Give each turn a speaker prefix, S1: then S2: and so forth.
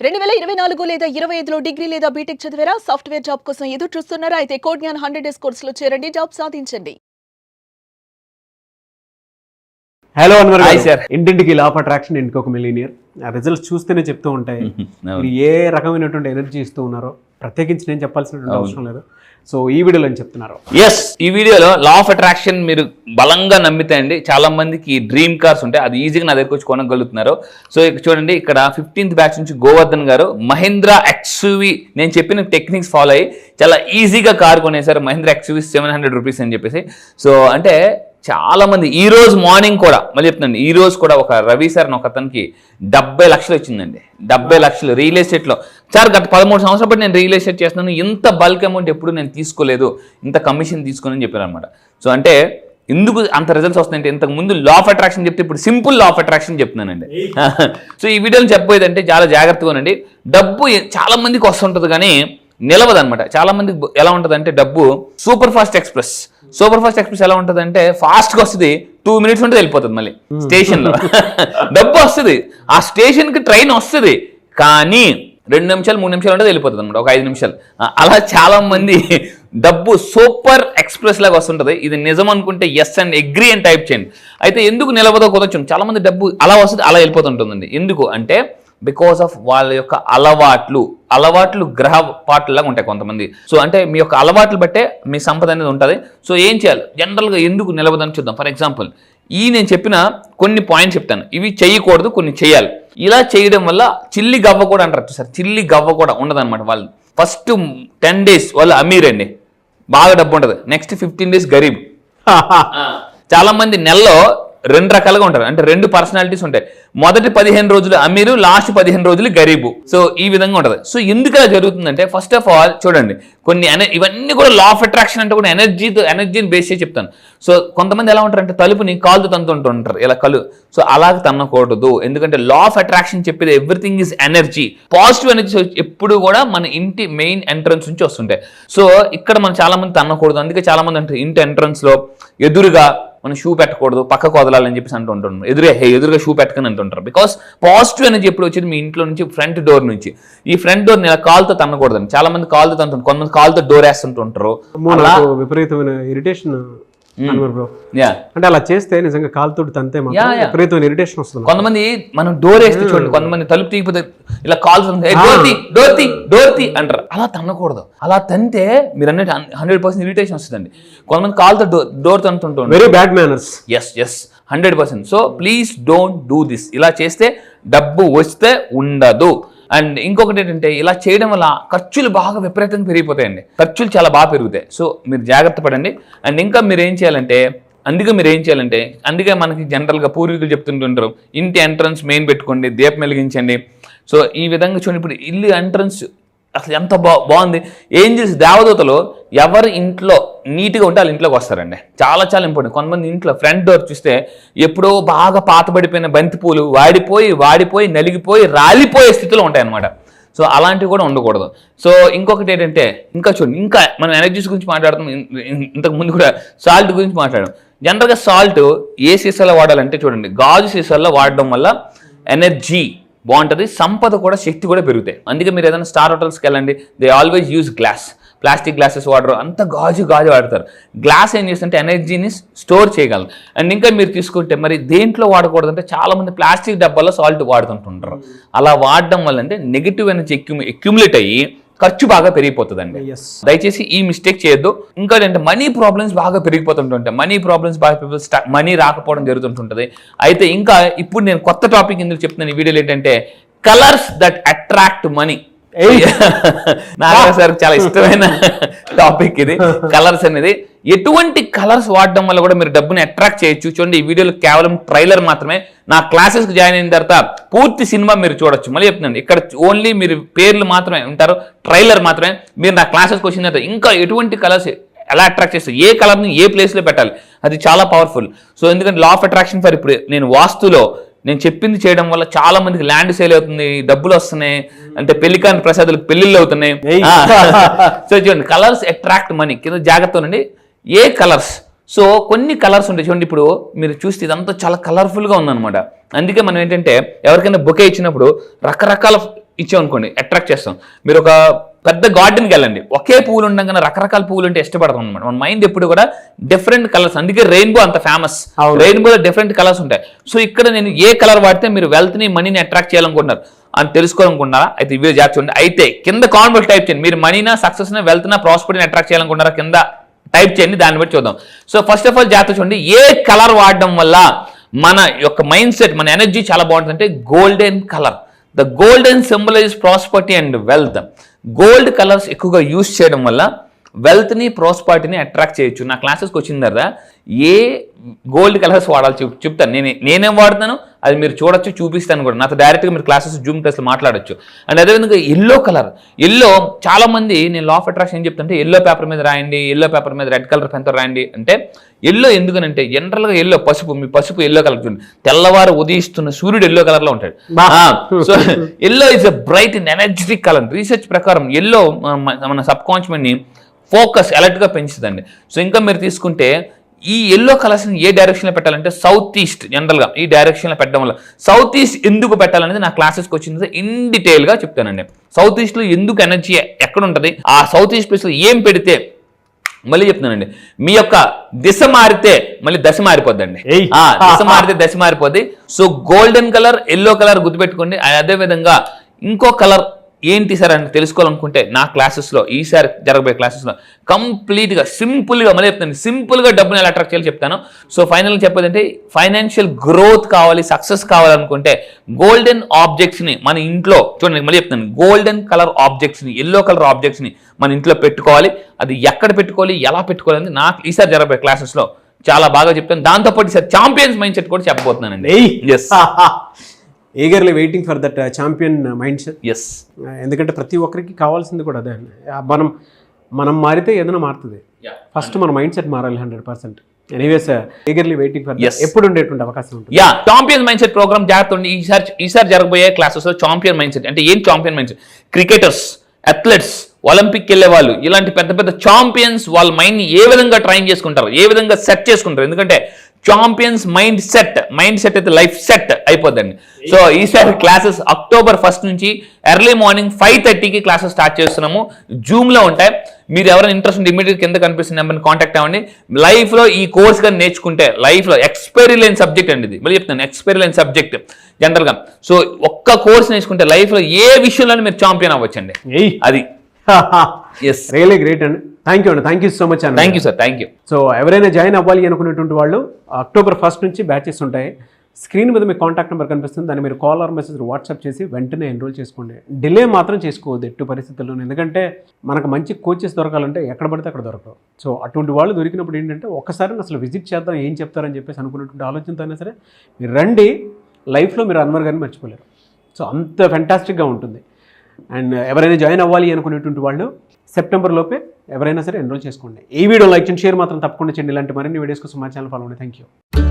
S1: 2024 లేదా 25లో డిగ్రీ లేదా బీటెక్ చదివారా? సాఫ్ట్వేర్ జాబ్ కోసం ఎదురు చూస్తున్నారా? అయితే కోడ్ జ్ఞాన్ 100 డేస్ కోర్సులో చేరండి, జాబ్ సాధించండి.
S2: హలో అన్వర్ సార్, ఇంటింటికి లా ఆఫ్ అట్రాక్షన్, ఇంటికి ఒక మిలీనియర్ రిజల్ట్స్ చూస్తేనే చెప్తూ ఉంటాయి మీరు ఏ రకమైనటువంటి ఎనర్జీ ఇస్తూ ఉన్నారో. ప్రత్యేకించి నేను చెప్పాల్సినటువంటి అవసరం లేదు. సో ఈ వీడియోలో అని చెప్తున్నారు.
S3: ఎస్, ఈ వీడియోలో లా ఆఫ్ అట్రాక్షన్ మీరు బలంగా నమ్మితే అండి చాలా మందికి డ్రీమ్ కార్స్ ఉంటాయి, అది ఈజీగా నా దగ్గరకు వచ్చి కొనగలుగుతున్నారు. సో చూడండి, ఇక్కడ 15th బ్యాచ్ నుంచి గోవర్ధన్ గారు మహీంద్రా XUV నేను చెప్పిన టెక్నిక్స్ ఫాలో అయ్యి చాలా ఈజీగా కార్ కొనేసారు. మహీంద్రా XUV 700 రూపీస్ అని చెప్పేసి. సో అంటే చాలా మంది ఈ రోజు మార్నింగ్ కూడా మళ్ళీ చెప్తున్నాను, ఈ రోజు కూడా ఒక రవి సార్ అని ఒక అతనికి 70 లక్షలు వచ్చిందండి. 70 లక్షలు రియల్ ఎస్టేట్లో. సార్ గత 13 సంవత్సరాల బట్టి నేను రియల్ ఎస్టేట్ చేస్తున్నాను, ఇంత బల్క్ అమౌంట్ ఎప్పుడు నేను తీసుకోలేదు, ఇంత కమిషన్ తీసుకుని అని చెప్పారు అనమాట. సో అంటే ఎందుకు అంత రిజల్ట్స్ వస్తాయంటే, ఇంతకు ముందు లా ఆఫ్ అట్రాక్షన్ చెప్తే ఇప్పుడు సింపుల్ లా ఆఫ్ అట్రాక్షన్ చెప్తున్నానండి. సో ఈ వీడియోని చెప్పబోయేదంటే చాలా జాగ్రత్తగా ఉండండి. డబ్బు చాలా మందికి వస్తుంటుంది కానీ నిలవదు అనమాట. చాలా మందికి ఎలా ఉంటుంది అంటే, డబ్బు సూపర్ ఫాస్ట్ ఎక్స్ప్రెస్ ఎలా ఉంటుంది అంటే, ఫాస్ట్గా వస్తుంది, 2 minutes ఉంటే వెళ్ళిపోతుంది మళ్ళీ స్టేషన్లో. డబ్బు వస్తుంది, ఆ స్టేషన్కి ట్రైన్ వస్తుంది, కానీ 2 నిమిషాలు 3 నిమిషాలు ఉంటే వెళ్ళిపోతుంది అనమాట, ఒక 5 నిమిషాలు. అలా చాలా మంది డబ్బు సూపర్ ఎక్స్ప్రెస్ లాగా వస్తుంటుంది. ఇది నిజం అనుకుంటే ఎస్ అండ్ అగ్రీ అని టైప్ చేయండి. అయితే ఎందుకు నిలవదో కుదరచ్చు. చాలా మంది డబ్బు అలా వస్తుంది, అలా వెళ్ళిపోతుంటుందండి. ఎందుకు అంటే బికాస్ ఆఫ్ వాళ్ళ యొక్క అలవాట్లు గ్రహ పాటలాగా ఉంటాయి కొంతమంది. సో అంటే మీ యొక్క అలవాట్లు బట్టే మీ సంపద అనేది ఉంటుంది. సో ఏం చేయాలి, జనరల్గా ఎందుకు నిలవదని చూద్దాం. ఫర్ ఎగ్జాంపుల్, నేను చెప్పిన కొన్ని పాయింట్స్ చెప్తాను, ఇవి చేయకూడదు, కొన్ని చేయాలి. ఇలా చేయడం వల్ల చిల్లి గవ్వ కూడా అంటారు సార్, చిల్లి గవ్వ కూడా ఉండదన్నమాట. వాళ్ళు ఫస్ట్ 10 days వాళ్ళు అమీర్ అండి, బాగా డబ్బు ఉంటుంది. Next 15 days Garib. చాలా మంది నెలలో 2 రకాలుగా ఉంటారు, అంటే 2 పర్సనాలిటీస్ ఉంటాయి. మొదటి 15 రోజులు అమీరు, లాస్ట్ 15 రోజులు గరీబు. సో ఈ విధంగా ఉంటుంది. సో ఎందుకు అలా జరుగుతుందంటే, ఫస్ట్ ఆఫ్ ఆల్ చూడండి, కొన్ని ఇవన్నీ కూడా లా ఆఫ్ అట్రాక్షన్ అంటే కూడా ఎనర్జీని బేస్ చేసి చెప్తాను. సో కొంతమంది ఎలా ఉంటారు అంటే, తలుపుని కాలుతో తంతుంటారు ఇలా కళ్ళు. సో అలాగే తన్నకూడదు, ఎందుకంటే లా ఆఫ్ అట్రాక్షన్ చెప్పేది everything is energy. Positive energy ఎప్పుడు కూడా మన ఇంటి మెయిన్ ఎంట్రన్స్ నుంచి వస్తుంటాయి. సో ఇక్కడ మనం చాలా మంది తన్నకూడదు. అందుకే చాలా మంది అంటారు, ఇంటి ఎంట్రన్స్ లో ఎదురుగా మనం షూ పెట్టకూడదు, పక్కకు వదలాలని చెప్పేసి అంటుంటారు. ఎదురుగా షూ పెట్టకని అంటుంటారు. బికాస్ పాజిటివ్ అనేది ఎప్పుడు వచ్చేది మీ ఇంట్లో నుంచి, ఫ్రంట్ డోర్ నుంచి. ఈ ఫ్రంట్ డోర్ ఇలా కాలుతో తన్నకూడదని చాలా మంది కాలుతో తంటుంటారు, కొంతమంది కాలుతో డోర్ వేస్తుంటుంటారు.
S2: విపరీతమైన ఇరిటేషన్ అంటే అలా చేస్తే నిజంగా కాలుతోటి తంతే విపరీతమైన ఇరిటేషన్ వస్తుంది.
S3: కొంతమంది మనం డోర్ వేస్తే చూడండి, కొంతమంది తలుపు తీయకపోతే ఇలా కాలు డోర్ అంటారు. అలా తన్నకూడదు. అలా తంతే మీరు అన్నట్టు 100% ఇరిటేషన్ వస్తుందండి. కొంతమంది కాలుతో డోర్ తంటుంటారు,
S2: very bad manners.
S3: Yes 100%. So please don't do this. ఇలా చేస్తే డబ్బు వస్తే ఉండదు. అండ్ ఇంకొకటి ఏంటంటే, ఇలా చేయడం వల్ల ఖర్చులు బాగా విపరీతంగా పెరిగిపోతాయండి. ఖర్చులు చాలా బాగా పెరుగుతాయి. సో మీరు జాగ్రత్త పడండి. అండ్ ఇంకా మీరు ఏం చేయాలంటే, అందుకే మనకి జనరల్గా పూర్వీకులు చెప్తుంటుంటారు, ఇంటి ఎంట్రన్స్ మెయిన్ పెట్టుకోండి, దీపం వెలిగించండి. సో ఈ విధంగా చూడండి, ఇప్పుడు ఇల్లు ఎంట్రన్స్ అసలు ఎంత బాగుంది. ఏంజెల్స్, దేవదూతలు ఎవరు ఇంట్లో నీట్గా ఉంటే వాళ్ళ ఇంట్లోకి వస్తారండి. చాలా చాలా ఇంపార్టెంట్. కొంతమంది ఇంట్లో ఫ్రంట్ డోర్ చూస్తే ఎప్పుడో బాగా పాతబడిపోయిన బంతి పూలు వాడిపోయి నలిగిపోయి రాలిపోయే స్థితిలో ఉంటాయి అన్నమాట. సో అలాంటివి కూడా ఉండకూడదు. సో ఇంకొకటి ఏంటంటే, ఇంకా చూడండి, ఇంకా మనం ఎనర్జీస్ గురించి మాట్లాడుతాం. ఇంతకు ముందు కూడా సాల్ట్ గురించి మాట్లాడాం. జనరల్గా సాల్ట్ ఏ సీసాలో వాడాలంటే చూడండి, గాజు సీసాల్లో వాడడం వల్ల ఎనర్జీ బాగుంటుంది, సంపద కూడా, శక్తి కూడా పెరుగుతాయి. అందుకే మీరు ఏదైనా స్టార్ హోటల్స్కి వెళ్ళండి, they always use glass. Plastic glasses వాడరు, అంత గాజు వాడతారు. గ్లాస్ ఏం చేస్తుంటే ఎనర్జీని స్టోర్ చేయగలరు. అండ్ ఇంకా మీరు తీసుకుంటే మరి దేంట్లో వాడకూడదంటే, చాలా మంది ప్లాస్టిక్ డబ్బాలో సాల్ట్ వాడుతుంటుంటారు. అలా వాడడం వల్ల అంటే నెగిటివ్ ఎనర్జీ అక్యుములేట్ అయ్యి ఖర్చు బాగా పెరిగిపోతుందండి. దయచేసి ఈ మిస్టేక్ చేయొద్దు. ఇంకా ఏంటంటే, మనీ ప్రాబ్లమ్స్ బాగా పెరిగిపోతుంటుంటాయి. మనీ రాకపోవడం జరుగుతుంటుంది. అయితే ఇంకా ఇప్పుడు నేను కొత్త టాపిక్ ఎందుకు చెప్తున్నాను ఈ వీడియోలో ఏంటంటే, colours that attract money. Nagaraju sir చాలా ఇష్టమైన టాపిక్ ఇది, కలర్స్ అనేది. ఎటువంటి కలర్స్ వాడడం వల్ల కూడా మీరు డబ్బుని అట్రాక్ట్ చేయొచ్చు. చూడండి, ఈ వీడియోలో కేవలం ట్రైలర్ మాత్రమే. నా క్లాసెస్కి జాయిన్ అయిన తర్వాత పూర్తి సినిమా మీరు చూడొచ్చు. మళ్ళీ చెప్తున్నాను, ఇక్కడ ఓన్లీ మీరు పేర్లు మాత్రమే ఉంటారు, ట్రైలర్ మాత్రమే. మీరు నా క్లాసెస్కి వచ్చిన తర్వాత ఇంకా ఎటువంటి కలర్స్ ఎలా అట్రాక్ట్ చేస్తారు, ఏ కలర్ని ఏ ప్లేస్లో పెట్టాలి, అది చాలా పవర్ఫుల్. సో ఎందుకంటే లా ఆఫ్ అట్రాక్షన్ ఫర్ ఇప్పుడు నేను వాస్తులో నేను చెప్పింది చేయడం వల్ల చాలా మందికి ల్యాండ్ సేల్ అవుతుంది, డబ్బులు వస్తున్నాయి, అంటే పెళ్లికాని ప్రసాదాలకు పెళ్లిళ్ళు అవుతున్నాయి. సో చూడండి, కలర్స్ అట్రాక్ట్ మనీ. కింద జాగ్రత్త ఉండండి, ఏ కలర్స్. సో కొన్ని కలర్స్ ఉంటాయి చూడండి. ఇప్పుడు మీరు చూస్తే ఇదంతా చాలా కలర్ఫుల్గా ఉందన్నమాట. అందుకే మనం ఏంటంటే, ఎవరికైనా బొకే ఇచ్చినప్పుడు రకరకాల ఇచ్చామనుకోండి అట్రాక్ట్ చేస్తాం. మీరు ఒక పెద్ద గార్డెన్కి వెళ్ళండి, ఒకే పువ్వులు ఉండగానే రకరకాల పువ్వులు అంటే ఇష్టపడతాం అనమాట. మన మైండ్ ఎప్పుడు కూడా డిఫరెంట్ కలర్స్, అందుకే రెయిన్బో అంత ఫేమస్. రెయిన్బోలో డిఫరెంట్ కలర్స్ ఉంటాయి. సో ఇక్కడ నేను ఏ కలర్ వాడితే మీరు వెల్త్ని మనీని అట్రాక్ట్ చేయాలనుకుంటున్నారు అని తెలుసుకోవాలనుకుంటున్నారా, అయితే ఇవే జాగ్రత్త చూడండి. అయితే కింద కామెంట్ టైప్ చేయండి, మీరు మనీనా సక్సెస్ని వెల్త్నా ప్రాస్పరిటీని అట్రాక్ట్ చేయాలనుకుంటారా కింద టైప్ చేయండి, దాన్ని బట్టి చూద్దాం. సో ఫస్ట్ ఆఫ్ ఆల్ జాగ్రత్త చూడండి, ఏ కలర్ వాడడం వల్ల మన యొక్క మైండ్ సెట్, మన ఎనర్జీ చాలా బాగుంటుంది అంటే golden colour. The golden symbolize prosperity and wealth. Gold colours ఎక్కువగా యూజ్ చేయడం వల్ల వెల్త్ని ప్రాస్పరిటీని అట్రాక్ట్ చేయొచ్చు. నా క్లాసెస్కి వచ్చిన తర్వాత ఏ గోల్డ్ కలర్స్ వాడాలి చెప్తాను. నేనేం వాడుతాను అది మీరు చూడొచ్చు, చూపిస్తాను కూడా. నాతో డైరెక్ట్గా మీరు క్లాసెస్ జూమ్ క్లాస్లో మాట్లాడచ్చు. అండ్ అదేవిధంగా ఎల్లో కలర్. ఎల్లో చాలా మంది, నేను లా ఆఫ్ అట్రాక్షన్ ఏం చెప్తానంటే ఎల్లో పేపర్ మీద రాయండి, ఎల్లో పేపర్ మీద రెడ్ కలర్ పెన్తో రాయండి అంటే ఎల్లో ఎందుకనంటే జనరల్గా ఎల్లో పసుపు, మీ పసుపు ఎల్లో కలర్ చూడండి, తెల్లవారు ఉదయిస్తున్న సూర్యుడు ఎల్లో కలర్లో ఉంటాడు. So yellow is a bright and energetic colour. Research ప్రకారం ఎల్లో మన సబ్ కాన్షియస్ని ఫోకస్ అలర్ట్గా పెంచుతుందండి. సో ఇంకా మీరు తీసుకుంటే ఈ ఎల్లో కలర్స్ని ఏ డైరెక్షన్లో పెట్టాలంటే సౌత్ ఈస్ట్, జనరల్గా ఈ డైరెక్షన్లో పెట్టడం వల్ల. సౌత్ ఈస్ట్ ఎందుకు పెట్టాలనేది నా క్లాసెస్కి వచ్చింది ఇన్ డీటెయిల్గా చెప్తానండి. సౌత్ ఈస్ట్లో ఎందుకు ఎనర్జీ ఎక్కడ ఉంటుంది, ఆ సౌత్ ఈస్ట్ ప్లేస్లో ఏం పెడితే, మళ్ళీ చెప్తున్నానండి, మీ యొక్క దిశ మారితే మళ్ళీ దశ మారిపోద్దండి. దిశ మారితే దశ మారిపోద్ది. So golden colour, yellow colour గుర్తుపెట్టుకోండి. అదే విధంగా ఇంకో కలర్ ఏంటి సార్ అని తెలుసుకోవాలనుకుంటే నా క్లాసెస్లో, ఈసారి జరగబోయే క్లాసెస్లో కంప్లీట్గా సింపుల్గా, మళ్ళీ చెప్తాను, సింపుల్గా డబ్బుని ఎలా అట్రాక్ట్ చేయాలో చెప్తాను. సో ఫైనల్గా చెప్పేదంటే ఫైనాన్షియల్ గ్రోత్ కావాలి, సక్సెస్ కావాలనుకుంటే గోల్డెన్ ఆబ్జెక్ట్స్ని మన ఇంట్లో చూడండి, మళ్ళీ చెప్తాను, గోల్డెన్ కలర్ ఆబ్జెక్ట్స్ని, ఎల్లో కలర్ ఆబ్జెక్ట్స్ని మన ఇంట్లో పెట్టుకోవాలి. అది ఎక్కడ పెట్టుకోవాలి, ఎలా పెట్టుకోవాలి అనేది నాకు ఈసారి జరగబోయే క్లాసెస్లో చాలా బాగా చెప్తాను. దాంతోపాటు ఈసారి ఛాంపియన్స్ మైండ్ సెట్ కూడా చెప్పబోతున్నానండి. Yes,
S2: eagerly waiting for that champion mindset.
S3: Yes,
S2: ఎందుకంటే ప్రతి ఒక్కరికి కావాల్సింది కూడా అదే. మనం మారితే ఏదైనా మారుతుంది. ఫస్ట్ మన మైండ్ సెట్ మారాలి 100%. ఎనీవేస్ ఈగర్లీ వెయిటింగ్ ఫర్ ఎప్పుడు ఉండేటువంటి అవకాశం ఉంటుంది.
S3: Yeah, champion mindset programme జాగ్రత్త ఉండి. ఈసారి జరగబోయే క్లాసెస్ లో ఛాంపియన్ మైండ్ సెట్ అంటే ఏం champion mind set, cricketers, athletes, Olympic వెళ్ళే వాళ్ళు, ఇలాంటి పెద్ద పెద్ద ఛాంపియన్స్ వాళ్ళ మైండ్ని ఏ విధంగా ట్రైన్ చేసుకుంటారు, ఏ విధంగా సెట్ చేసుకుంటారు. ఎందుకంటే ఛాంపియన్స్ మైండ్ సెట్ అయితే లైఫ్ సెట్ అయిపోద్దండి. సో ఈసారి క్లాసెస్ అక్టోబర్ 1 నుంచి ఎర్లీ మార్నింగ్ 5:30కి క్లాసెస్ స్టార్ట్ చేస్తున్నాము. జూమ్లో ఉంటాయి. మీరు ఎవరైనా ఇంట్రెస్ట్ ఉంటే ఇమీడియట్ కింద కనిపిస్తున్న నెంబర్ని కాంటాక్ట్ అవ్వండి. లైఫ్లో ఈ కోర్స్ కానీ నేర్చుకుంటే లైఫ్లో ఎక్స్పైరీ లేని సబ్జెక్ట్ అండి ఇది. మళ్ళీ చెప్తాను, ఎక్స్పైరీ లేని సబ్జెక్ట్ జనరల్గా. సో ఒక్క కోర్స్ నేర్చుకుంటే లైఫ్లో ఏ విషయంలోనే మీరు ఛాంపియన్ అవ్వచ్చండి. అది
S2: రియలీ గ్రేట్ అండి. థ్యాంక్ యూ అండి, థ్యాంక్ యూ సో మచ్ అండి.
S3: Thank you sir, thank you.
S2: So ఎవరైనా జాయిన్ అవ్వాలి అనుకునేటువంటి వాళ్ళు అక్టోబర్ 1 నుంచి బ్యాచెస్ ఉంటాయి. స్క్రీన్ మీద మీ కాంటాక్ట్ నెంబర్ కనిపిస్తుంది, దాన్ని మీరు కాల్ ఆర్ మెసేజ్ వాట్సాప్ చేసి వెంటనే ఎన్రోల్ చేసుకోండి. డిలే మాత్రం చేసుకోవద్దు ఎట్టి పరిస్థితుల్లో, ఎందుకంటే మనకు మంచి కోచెస్ దొరకాలంటే ఎక్కడ పడితే అక్కడ దొరకవు. సో అటువంటి వాళ్ళు దొరికినప్పుడు ఏంటంటే ఒక్కసారి అసలు విజిట్ చేద్దాం, ఏం చెప్తారని చెప్పేసి అనుకున్నటువంటి ఆలోచనతో అయినా సరే మీరు రండి. లైఫ్లో మీరు అన్వర్ గారిని మర్చిపోలేరు. సో అంత ఫెంటాస్టిక్గా ఉంటుంది. అండ్ ఎవరైనా జాయిన్ అవ్వాలి అనుకునేటువంటి వాళ్ళు సెప్టెంబర్ లోపే ఎవరైనా సరే ఎన్రోల్ చేసుకోండి. ఈ వీడియో లైక్ చేయండి, షేర్ మాత్రం తప్పకుండా చేయండి. ఇలాంటి మరిన్ని వీడియోస్ కోసం మా ఛానల్ ఫాలో అవ్వండి. Thank you.